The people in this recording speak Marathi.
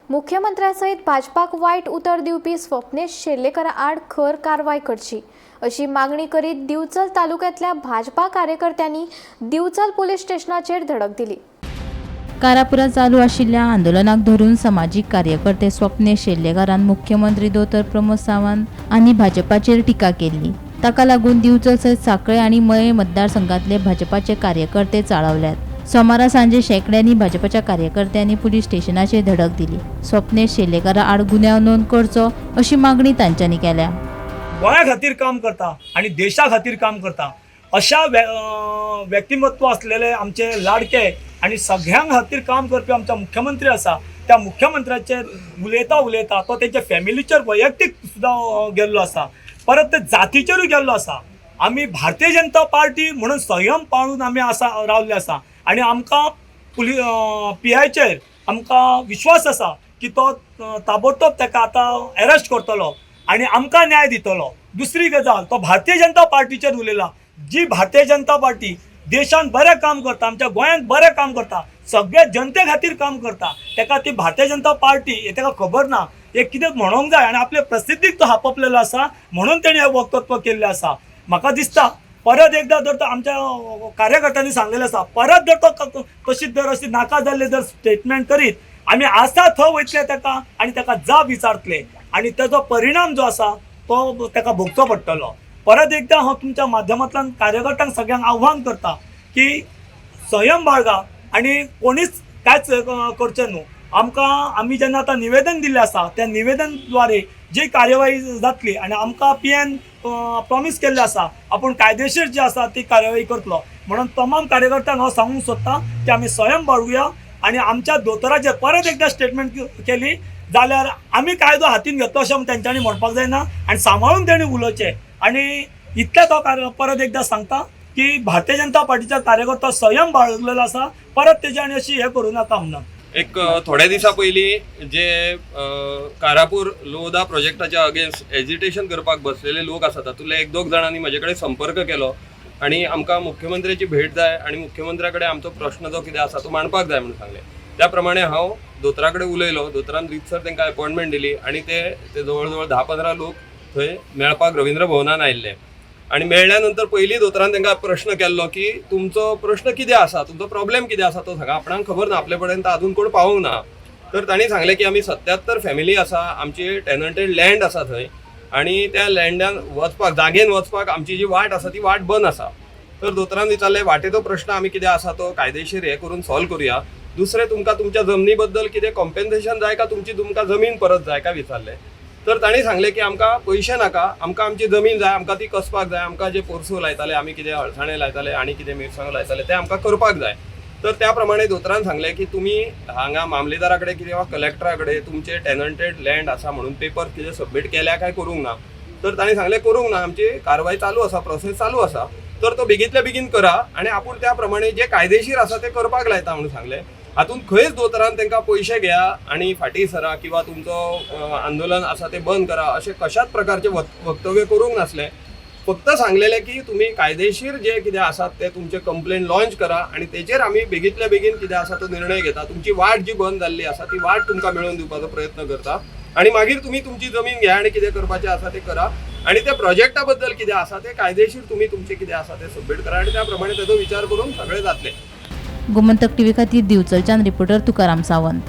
मुख्यमंत्र्यांसयत भाजपाक वायट उतर दिवपी स्वप्नेश शेर्लेकरा आड खर कारवाय करची अशी मागणी करीत दिवचल तालुक्यातल्या भाजपा कार्यकर्त्यांनी दिवचल पोलीस स्टेशनाचेर धडक दिली। कारापुरात चालू आशिल्ल्या आंदोलनाक धरून सामाजिक कार्यकर्ते स्वप्नेश शेर्लेकारान मुख्यमंत्री दोतर प्रमोद सावंत आनी भाजपाचेर टिका केली। ताका लागून दिवचल सयत सांखळे आनी मये मतदारसंघातले भाजपाचे कार्यकर्ते चाळवल्यात। सोमारा सांजे शेकड्यांनी भाजपाच्या कार्यकर्त्यांनी पुलीस स्टेशनाचेर धडक दिली। स्वप्नेश शेर्लेकारा आड गुन्यांव नोंद करचो अशी मागणी तांच्यांनी केल्या। गोंया खातीर काम करता आणि देशा खातीर काम करता अशा व्यक्तिमत्व असलेले आमचे लाडके आणि सगळ्यांक खातीर काम करपी आमचा मुख्यमंत्री असा। त्या मुख्यमंत्र्याचेर उलयता तो तेच्या फॅमिलीचेर वैयक्तीक सुद्दां गेल्लो असा, परत ते जातीचेरूय गेल्लो असा। आमी भारतीय जनता पार्टी म्हणून संयम पाळून आमी रावल्ले असा आणि आमकां PIचेर आमकां विश्वास असा की तो ताबडतोब ताका आतां अरेस्ट करतलो आणि आमकां न्याय दितलो। दुसरी गजाल, तो भारतीय जनता पार्टीचेर उलयला। जी भारतीय जनता पार्टी देशान बरें काम करता, आमच्या गोंयांत बरें काम करता, सगळ्या जनते खातीर काम करता, ताका ती भारतीय जनता पार्टी हे ताका खबर ना, हे कितें म्हणूंक जाय। आनी आपले प्रसिद्धीक तो आपलेलो असा म्हणून तेणें हें वक्तव्य केल्लें असा। म्हाका दिसता परत एकदा जर तो आमच्या कार्यकर्त्यांनी सांगलेलें असा, परत जर तो तशीच जर अशी नाका जाल्ले जर स्टेटमेंट करीत आमी आसा थंय वयतले ताका आनी ताका जाब विचारतले आणि त्याचा परिणाम जो असा तो ताका भोगचो पडटलो। परत एकदा हांव तुमच्या माध्यमांतल्यान कार्यकर्त्यांक सगळ्यांक आव्हान करता की संयम बाळगा आणि कोणीच कांयच करचें न्हू। आमी जेन्ना आतां निवेदन दिल्लें आसा त्या निवेदनद्वारे जी कार्यवाही जातली आणि आमकां PN प्रॉमिस केल्लें आसा आपूण कायदेशीर जी आसा ती कार्यवाही करतलो। म्हणून तमाम कार्यकर्त्यांक हांव सांगूंक सोदतां की आमी संयम बाळगुया आणि आमच्या दोतोराचेर परत एकदा स्टेटमेंट केली जाल्यार आमी कायदो हातीन घेतलो अशें तेंच्यांनी म्हणपाक जायना आणि सांबाळून तेणी उलोवचें। आणि इतलेंच हांव परत एकदा सांगता की भारतीय जनता पार्टीचा कार्यकर्तो संयम बाळगलेलो आसा, परत तेजी आनी अशी हे करूं नाका म्हणून। एक थोड्या दिसा पयलीं जे कारापूर लोदा प्रोजेक्टाच्या अगेन्स्ट एजिटेशन करपाक बसलेले लोक आसा तातूंतले 1-2 जाणांनी म्हजे कडेन संपर्क केलो आणि आमकां मुख्यमंत्र्याची भेट जाय आणि मुख्यमंत्र्या कडेन आमचो प्रश्न जो कितें आसा तो मांडपाक जाय म्हणून सांगलें। त्या प्रमाणे हांव दोतोरा कडेन उलयलो, दोतोरान रितसर तांकां अपॉइंटमेंट दिली आणि ते जवळ जवळ 10-15 लोक थंय मेळपाक रवींद्र भवनान आयिल्ले। आणि मेळ्ळ्या नंतर पयलीं दोतोरान तांकां प्रश्न केल्लो की तुमचो प्रश्न कितें आसा, तुमचो प्रॉब्लेम कितें आसा तो सांगा। आपणाक खबर ना, आपले पर्यंत अजून कोण पावूंक ना। तर तांणी सांगलें की आमी 77 फॅमिली आसा, आमची टेनंटेड लँड आसा थंय आणि त्या लँडान वचपाक जागेन वचपाक आमची जी वाट आसा ती वाट बंद आसा। तर दोतोरान विचारलें वाटेचो प्रश्न आमी कितें आसा तो कायदेशीर हे करून सॉल्व करुया। दुसरें तुमकां तुमच्या जमनी बद्दल कितें कॉम्पेन्सेशन जाय का तुमकां जमीन परत जाय काय विचारलें। तर तांणी सांगलें की आमकां पयशे नाका, आमकां आमची जमीन जाय, आमकां ती कसपाक जाय, आमकां जे पोरसूं लायताले, आमी कितें अळसाणे लायताले आनी कितें मिरसांगो लायताले ते आमकां करपाक जाय। तर त्या प्रमाणे दोतोरान सांगलें की तुमी हांगा मामलेदारा कडेन किंवा कलेक्टरा कडेन तुमचे टेनंटेड लँड आसा म्हणून पेपर कितें सबमीट केल्या काय करूंक ना। तर तांणी सांगलें करूंक ना, आमची कारवाय चालू आसा, प्रोसेस चालू आसा, तर तो बेगींतल्या बेगीन करा आणि आपूण त्या प्रमाणे जे कायदेशीर आसा ते करपाक लायता म्हणून सांगलें। हातून खंयच दोतोरान तांकां पयशे घेया आणि फाटीं सरा किंवा तुमचो आंदोलन आसा ते बंद करा अशें कशाच प्रकारचे वक्तव्य करूंक नासलें। फक्त सांगलेलें की तुमी कायदेशीर जे कितें आसात ते तुमचे कंप्लेन लॉन्च करा आणि तेजेर आमी बेगींतल्या बेगीन कितें आसा तो निर्णय घेता। तुमची वाट जी बंद जाल्ली आसा ती वाट तुमकां मेळोवन दिवपाचो प्रयत्न करता आणि मागीर तुमी तुमची जमीन घ्या आणि कितें करपाचें आसा ते करा आणि त्या प्रोजेक्टा बद्दल कितें आसा ते कायदेशीर तुमी तुमचें कितें आसा ते सबमीट करा आणि त्या प्रमाणे तेजो विचार करून सगळें जातलें। गोमंतक TV खातीर दिवचलच्यान रिपोर्टर तुकाराम सावंत।